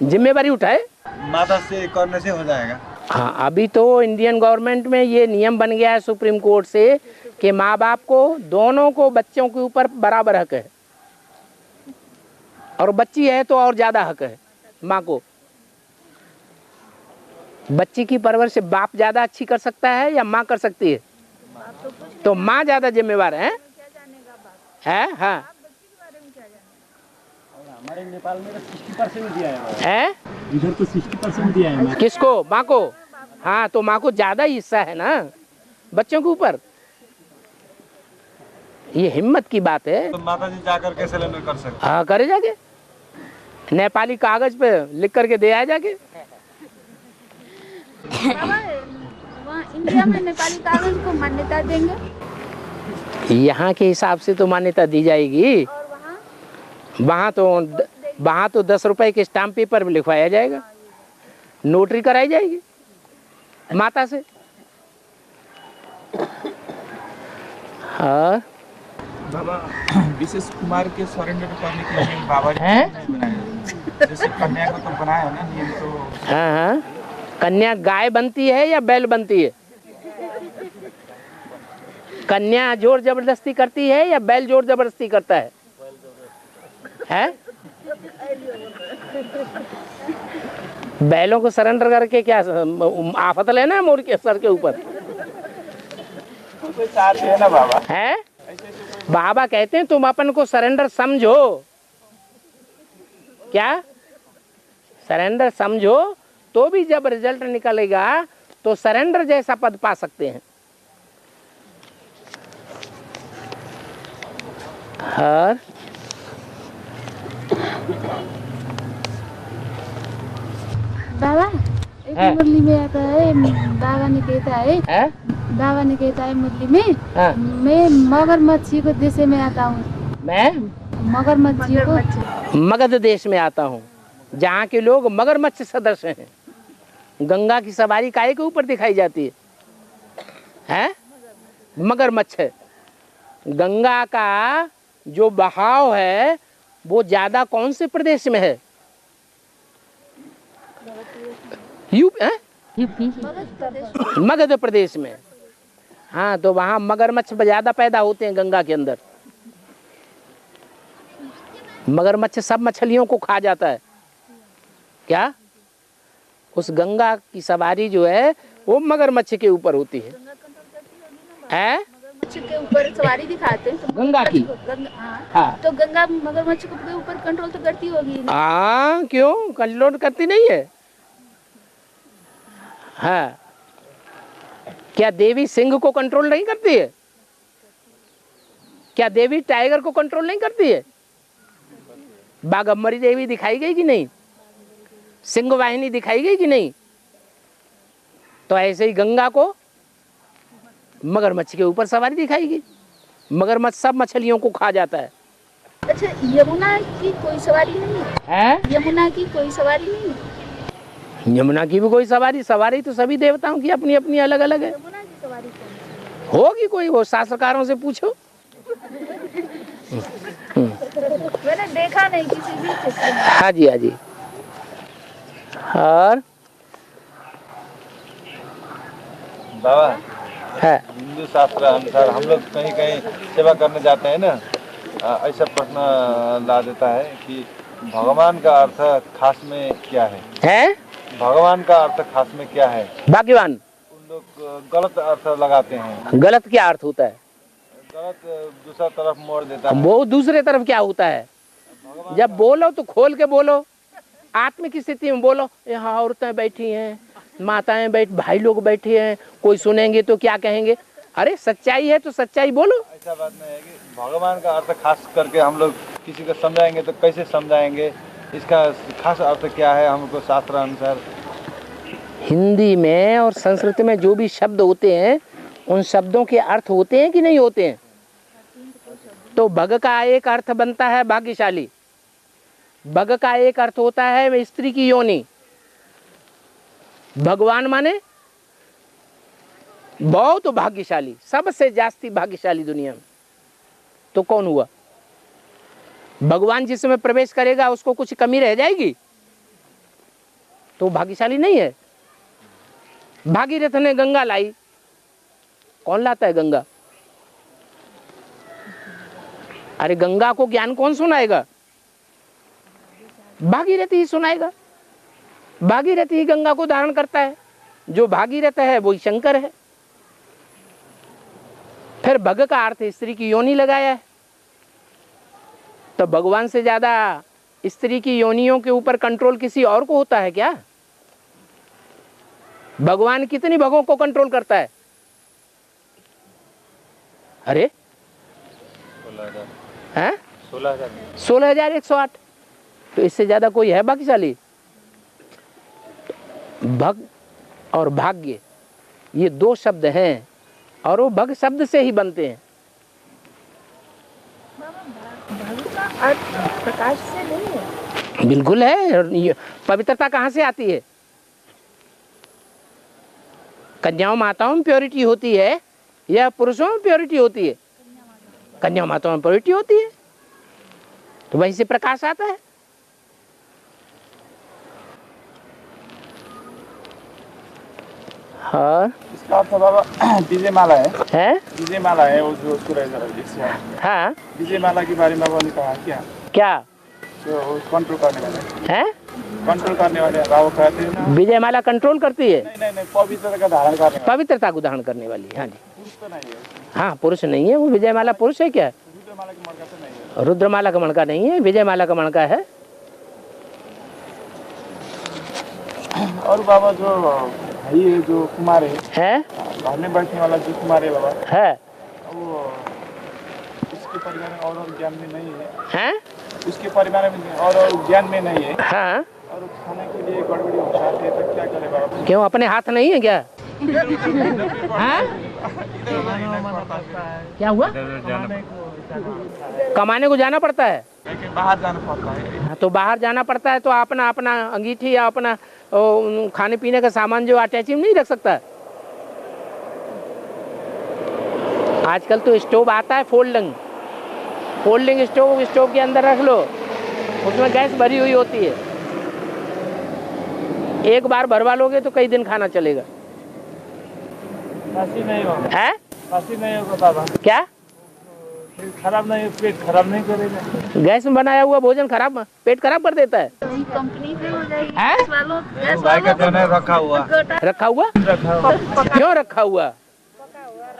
जिम्मेवारी उठाए। माता से करने से हो जाएगा। हाँ, अभी तो इंडियन गवर्नमेंट में ये नियम बन गया है सुप्रीम कोर्ट से कि माँ बाप को, दोनों को बच्चों के ऊपर बराबर हक है, और बच्ची है तो और ज्यादा हक है माँ को। बच्ची की परवरिश बाप ज्यादा अच्छी कर सकता है या माँ कर सकती है? तो माँ ज्यादा जिम्मेवार है। हाँ, हमारे नेपाल में 60% दिया है। इधर तो 60% दिया है। किसको? माँ को। हाँ, तो माँ को ज्यादा हिस्सा है ना बच्चों के ऊपर। ये हिम्मत की बात है। तो माता जी जाकर के सिलेंडर कर सकते। हाँ, करे जाके, नेपाली कागज पे लिख करके दे आए जाके। वहाँ इंडिया में नेपाली कागज को मान्यता देंगे? यहाँ के हिसाब से तो मान्यता दी जाएगी। वहाँ तो 10 रुपए के स्टाम्प पेपर में लिखवाया जाएगा, नोटरी कराई जाएगी माता से। हाँ बाबा, विशेष कुमार के सरेंडर करने के लिए बाबा जी ने बनाया, जैसे कन्या को तो बनाया ना नियम तो। हाँ हाँ, कन्या गाय बनती है या बैल बनती है? कन्या जोर जबरदस्ती करती है या बैल जोर जबरदस्ती करता है? हैं? बैलों को सरेंडर करके क्या आफत लेना मोर के सर के ऊपर है ना बाबा? है बाबा कहते हैं तुम अपन को सरेंडर समझो। क्या सरेंडर समझो तो भी जब रिजल्ट निकलेगा तो सरेंडर जैसा पद पा सकते हैं। हर बाबा एक मुरली में आता है, बाबा ने कहता है, बाबा ने कहता है मुरली में, मैं मगरमच्छी को देश में आता हूँ। मैं मगरमच्छी को मगध देश में आता हूँ, जहाँ के लोग मगरमच्छ सदृश हैं। गंगा की सवारी काहे के ऊपर दिखाई जाती है? मगरमच्छ। गंगा का जो बहाव है वो ज्यादा कौन से प्रदेश में है? यूपी, मगध प्रदेश में। हाँ, तो वहाँ मगरमच्छ ज्यादा पैदा होते हैं गंगा के अंदर। मगरमच्छ सब मछलियों को खा जाता है। क्या उस गंगा की सवारी जो है वो मगरमच्छ के ऊपर होती है? के ऊपर सवारी दिखाते हैं तो गंगा की। हाँ। तो गंगा मगरमच्छ के ऊपर कंट्रोल तो करती होगी। हाँ, क्यों कंट्रोल करती नहीं है? हाँ, क्या देवी सिंह को कंट्रोल नहीं करती है? क्या देवी टाइगर को कंट्रोल नहीं करती है? बाघम्बरी देवी दिखाई गई कि नहीं? सिंह वाहिनी दिखाई गई कि नहीं? तो ऐसे ही गंगा को मगरमच्छ के ऊपर सवारी दिखाएगी। मगरमच्छ सब मछलियों को खा जाता है। अच्छा, यमुना की कोई सवारी नहीं है? यमुना की कोई सवारी नहीं है? यमुना की भी कोई सवारी तो सभी देवताओं की अपनी अपनी अलग अलग है। यमुना की सवारी होगी कोई, वो शास्त्रकारों से पूछो। मैंने देखा नहीं किसी भी क्षेत्र में। हाँ जी, हाँ जी। और बाबा है हिंदू शास्त्र अनुसार हम लोग कहीं कहीं सेवा करने जाते हैं ना, ऐसा प्रश्न ला देता है कि भगवान का अर्थ खास में क्या है? भगवान का अर्थ खास में क्या है? भाग्यवान। उन लोग गलत अर्थ लगाते हैं। गलत क्या अर्थ होता है? गलत दूसरा तरफ मोड़ देता है। वो दूसरे तरफ क्या होता है? जब बोलो तो खोल के बोलो, आत्म की स्थिति में बोलो। यहाँ औरतें बैठी हैं, माताएं भाई लोग बैठे हैं, कोई सुनेंगे तो क्या कहेंगे? अरे सच्चाई है तो सच्चाई बोलो। ऐसा बात नहीं है कि भगवान का अर्थ खास करके हम लोग किसी को समझाएंगे तो कैसे समझाएंगे? इसका खास अर्थ क्या है हमको शास्त्र अनुसार? हिंदी में और संस्कृत में जो भी शब्द होते हैं उन शब्दों के अर्थ होते हैं कि नहीं होते हैं? तो भग का एक अर्थ बनता है भाग्यशाली। भग का एक अर्थ होता है स्त्री की योनि। भगवान माने बहुत भाग्यशाली, सबसे जास्ती भाग्यशाली दुनिया में। तो कौन हुआ? भगवान जिसमें प्रवेश करेगा उसको कुछ कमी रह जाएगी? तो भाग्यशाली नहीं है। भागीरथ ने गंगा लाई। कौन लाता है गंगा? अरे गंगा को ज्ञान कौन सुनाएगा? भागीरथ ही सुनाएगा। भागीरथ ही गंगा को धारण करता है। जो भागीरथ है वही शंकर है। फिर भग का अर्थ स्त्री की योनि लगाया है। तो भगवान से ज्यादा स्त्री की योनियों के ऊपर कंट्रोल किसी और को होता है क्या? भगवान कितनी भगों को कंट्रोल करता है? अरे 16,108। तो इससे ज्यादा कोई है भाग्यशाली? भग और भाग्य ये दो शब्द हैं और वो भग शब्द से ही बनते हैं। और प्रकाश से नहीं है? बिल्कुल है। ये पवित्रता कहाँ से आती है? कन्याओं माताओं में प्योरिटी होती है या पुरुषों में प्योरिटी होती है? कन्याओं माताओं में प्योरिटी होती है, तो वहीं से प्रकाश आता है। हाँ, इसका अर्थ बाबा विजय माला है? विजय माला है वो जो उसको रहेगा। हाँ, विजय माला के बारे में बाबा ने कहा क्या तो कंट्रोल करने वाले हैं? कंट्रोल करने वाले बाबा कहते हैं ना। विजय माला कंट्रोल करती है? नहीं, पवित्रता का धारण करने, पवित्रता को धारण करने वाली। हाँ जी, पुरुष तो नहीं है। हाँ, पुरुष नहीं है वो। विजय माला पुरुष है क्या? रुद्रमाला की मणका तो नहीं है। रुद्रमाला का मणका नहीं है, विजय माला का मणका है। और बाबा जो भाई है जो कुमार है घर में बैठने वाला जो कुमार है बाबा है, वो उसके परिवार में और ज्ञान में नहीं है। उसके परिवार में और ज्ञान में नहीं है। हाँ, और खाने के लिए गड़बड़ी हो जाती है तो क्या करे बाबा? क्यों, अपने हाथ नहीं है क्या? क्या हुआ? कमाने को जाना पड़ता है, बाहर जाना पड़ता है। तो बाहर जाना पड़ता है तो अपना अपना अंगीठी या अपना खाने पीने का सामान जो अटैची में नहीं रख सकता। आजकल तो स्टोव आता है फोल्डिंग स्टोव के अंदर रख लो, उसमें गैस भरी हुई होती है। एक बार भरवा लोगे तो कई दिन खाना चलेगा। बासी नहीं होगा। है? बासी नहीं होगा बाबा। क्या? खराब नहीं, पेट खराब नहीं करेगा। गैस में बनाया हुआ भोजन पेट खराब कर देता है। कंपनी पे हो जाएगी। रखा हुआ क्यों रखा हुआ?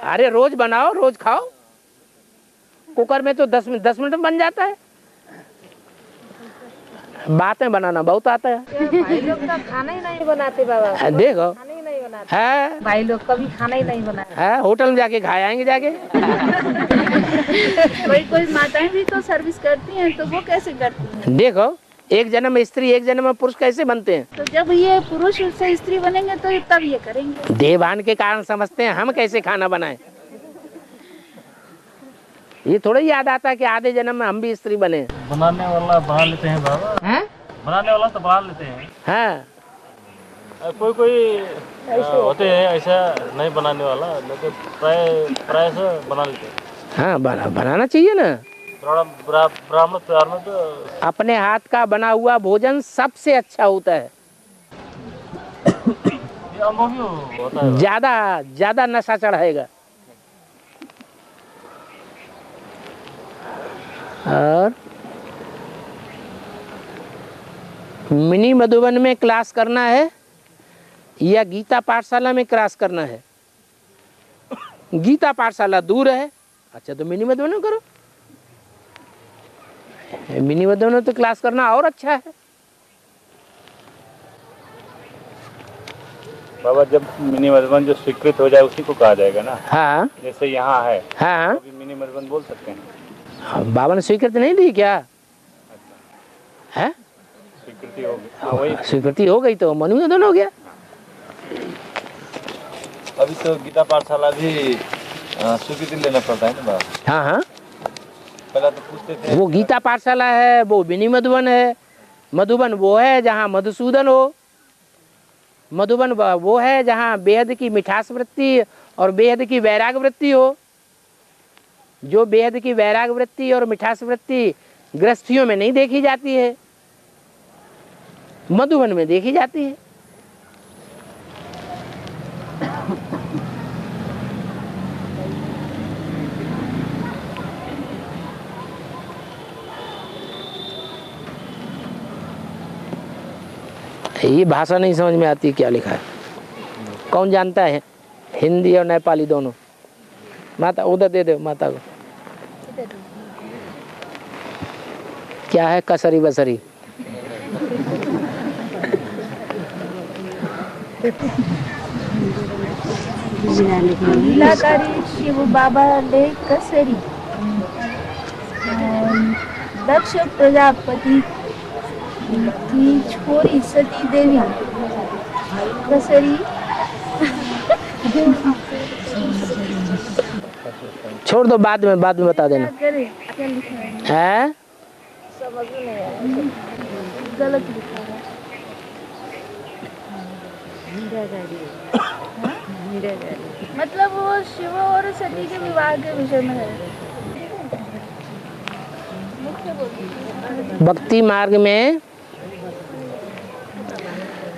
अरे रोज बनाओ, रोज खाओ। कुकर में तो 10 मिनट में बन जाता है। बातें बनाना बहुत आता है। भाई लोग तो खाना ही नहीं बनाते बाबा। देखो, खाना ही नहीं बनाते है भाई लोग, कभी खाना ही नहीं बनाते। है, होटल में जाके खाए आएंगे जाके। कोई माताएं भी तो सर्विस करती हैं, तो वो कैसे करती हैं? देखो, एक जन्म में स्त्री एक जन्म में पुरुष कैसे बनते हैं? तो जब ये पुरुष से स्त्री बनेंगे तो तब ये करेंगे। देवान के कारण समझते हैं हम कैसे खाना बनाएं। ये थोड़ा याद आता है कि आधे जन्म में हम भी स्त्री बने। बनाने वाला बना लेते हैं बाबा। हैं? बनाने वाला तो बना लेते हैं। हाँ, कोई होते हैं ऐसा नहीं बनाने वाला, लेकिन प्राय से बना लेते हैं। हाँ, बनाना चाहिए ना। ब्राह्मण त्योहार में तो अपने हाथ का बना हुआ भोजन सबसे अच्छा होता है। ये अनुभवी होता है। ज्यादा नशा चढ़ाएगा। और मिनी मधुबन में क्लास करना है या गीता पाठशाला में क्लास करना है? गीता पाठशाला दूर है, अच्छा तो मिनी मधुबन में करो। मिनी मधुबन में तो क्लास करना और अच्छा है। बाबा जब मिनी मधुबन जो स्वीकृत हो जाए उसी को कहा जाएगा ना। हाँ, जैसे यहाँ है। हाँ, तो मिनी मधुबन बोल सकते हैं। बाबा ने स्वीकृति नहीं दी क्या? है? स्वीकृति हो गई। स्वीकृति हो गई तो मनु मधुबन हो गया। अभी तो गीता पाठशाला भी स्वीकृति लेना पड़ता है ना बाबा। हाँ, हाँ, पहले तो पूछते थे। वो गीता पाठशाला है, वो मिनी मधुबन है। मधुबन वो है जहाँ मधुसूदन हो। मधुबन वो है जहाँ बेहद की मिठास वृत्ति और बेहद की वैराग वृत्ति हो। जो बेहद की वैराग वृत्ति और मिठास वृत्ति गृहस्थियों में नहीं देखी जाती है, मधुबन में देखी जाती है। ये भाषा नहीं समझ में आती क्या लिखा है। कौन जानता है? हिंदी और नेपाली दोनों। माता उधर दे दो माता को। क्या है कसरी बसरी? लीलाकारी शिव बाबाले कसरी दक्ष प्रजापति की छोरी सती देवी कसरी। छोड़ दो, बाद में बता देना। क्या लिखा है? है? समझ में नहीं आया, गलत लिखा है। मतलब वो शिव और सती के विवाह के विषय में है। भक्ति मार्ग में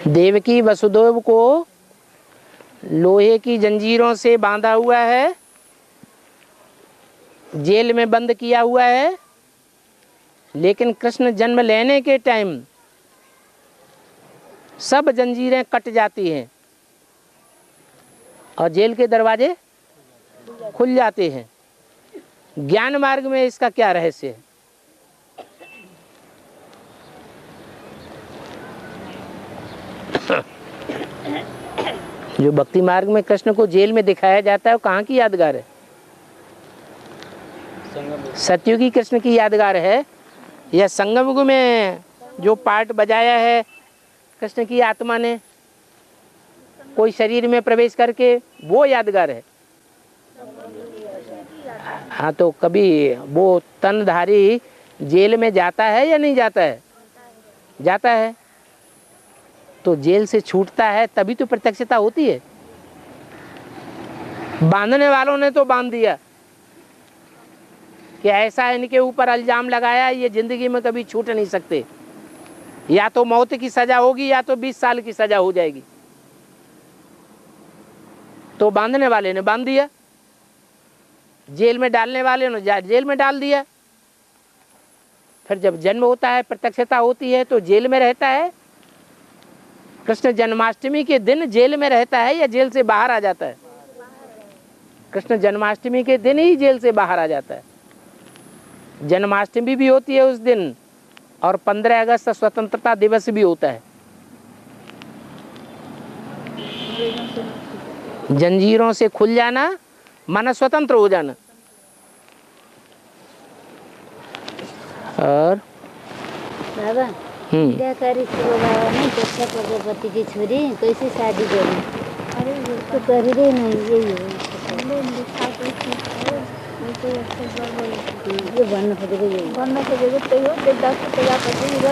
देवकी वसुदेव को लोहे की जंजीरों से बांधा हुआ है, जेल में बंद किया हुआ है, लेकिन कृष्ण जन्म लेने के टाइम सब जंजीरें कट जाती हैं और जेल के दरवाजे खुल जाते हैं। ज्ञान मार्ग में इसका क्या रहस्य है? जो भक्ति मार्ग में कृष्ण को जेल में दिखाया जाता है वो कहाँ की यादगार है? सतयुगी कृष्ण की यादगार है या संगम युग में जो पार्ट बजाया है कृष्ण की आत्मा ने कोई शरीर में प्रवेश करके, वो यादगार है? हाँ, तो कभी वो तनधारी जेल में जाता है या नहीं जाता है? जाता है। तो जेल से छूटता है तभी तो प्रत्यक्षता होती है। बांधने वालों ने तो बांध दिया कि ऐसा इनके ऊपर इल्जाम लगाया, ये जिंदगी में कभी छूट नहीं सकते, या तो मौत की सजा होगी या तो 20 साल की सजा हो जाएगी। तो बांधने वाले ने बांध दिया, जेल में डालने वाले ने जेल में डाल दिया। फिर जब जन्म होता है, प्रत्यक्षता होती है, तो जेल में रहता है। कृष्ण जन्माष्टमी के दिन जेल में रहता है या जेल से बाहर आ जाता है? कृष्ण जन्माष्टमी के दिन ही जेल से बाहर आ जाता है। जन्माष्टमी भी होती है उस दिन और 15 अगस्त स्वतंत्रता दिवस भी होता है। जंजीरों से खुल जाना माना स्वतंत्र हो जाना। और बाबा क्रियाकारी शिव बाबा ने दक्ष प्रजापति की छोरी कैसे शादी करी? अरे तो कर ही नहीं, यही हो ये भन्न खोजेको यही भन्न खोजेको त्यही हो। दक्ष प्रजापति र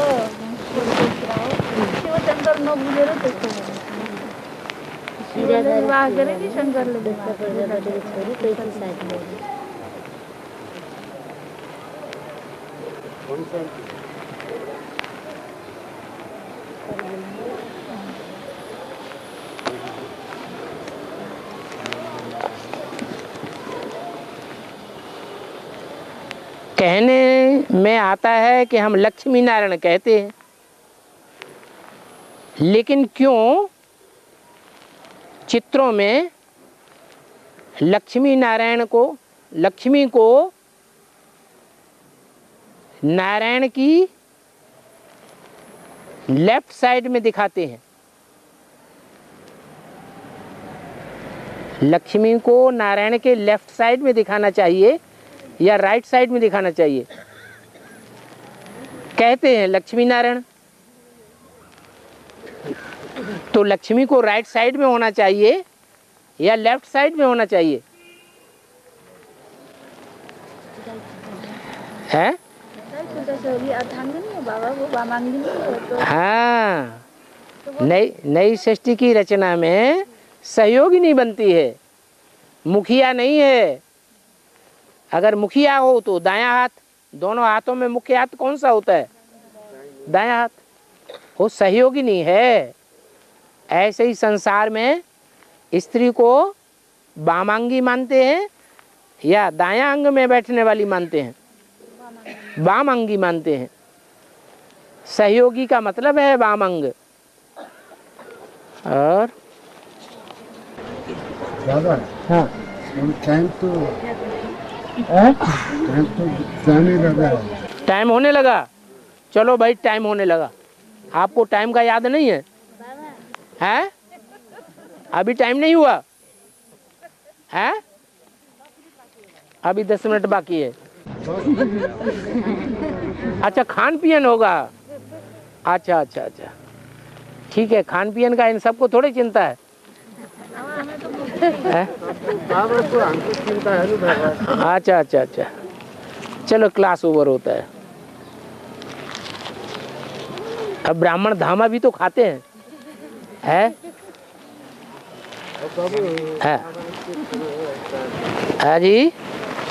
शिवशङ्कर नबुझेर त्यस्तो शिवले विवाह गरे कि शङ्करले? दक्ष प्रजापति की छोरी कैसे शादी करी? कहने में आता है कि हम लक्ष्मी नारायण कहते हैं, लेकिन क्यों चित्रों में लक्ष्मी नारायण को, लक्ष्मी को नारायण की लेफ्ट साइड में दिखाते हैं? लक्ष्मी को नारायण के लेफ्ट साइड में दिखाना चाहिए या राइट साइड में दिखाना चाहिए? कहते हैं लक्ष्मी नारायण, तो लक्ष्मी को राइट साइड में होना चाहिए या लेफ्ट साइड में होना चाहिए? है? हाँ, नई सृष्टि की रचना में सहयोगी नहीं बनती है, मुखिया नहीं है। अगर मुखिया हो तो दायां हाथ, दोनों हाथों में मुख्य हाथ कौन सा होता है? दायां हाथ। वो सहयोगी नहीं है। ऐसे ही संसार में स्त्री को वामांगी मानते हैं या दायां अंग में बैठने वाली मानते हैं? वामांगी मानते हैं। सहयोगी का मतलब है वाम अंग। और हाँ, टाइम होने लगा। चलो भाई, टाइम होने लगा। आपको टाइम का याद नहीं है? हैं? अभी टाइम नहीं हुआ है? अभी 10 मिनट बाकी है। अच्छा, खान पियन होगा। अच्छा अच्छा अच्छा, ठीक है। खान पियन का इन सबको थोड़ी चिंता है? अच्छा अच्छा अच्छा, चलो क्लास ओवर होता है। अब ब्राह्मण धामा भी तो खाते हैं, है? हाँ जी।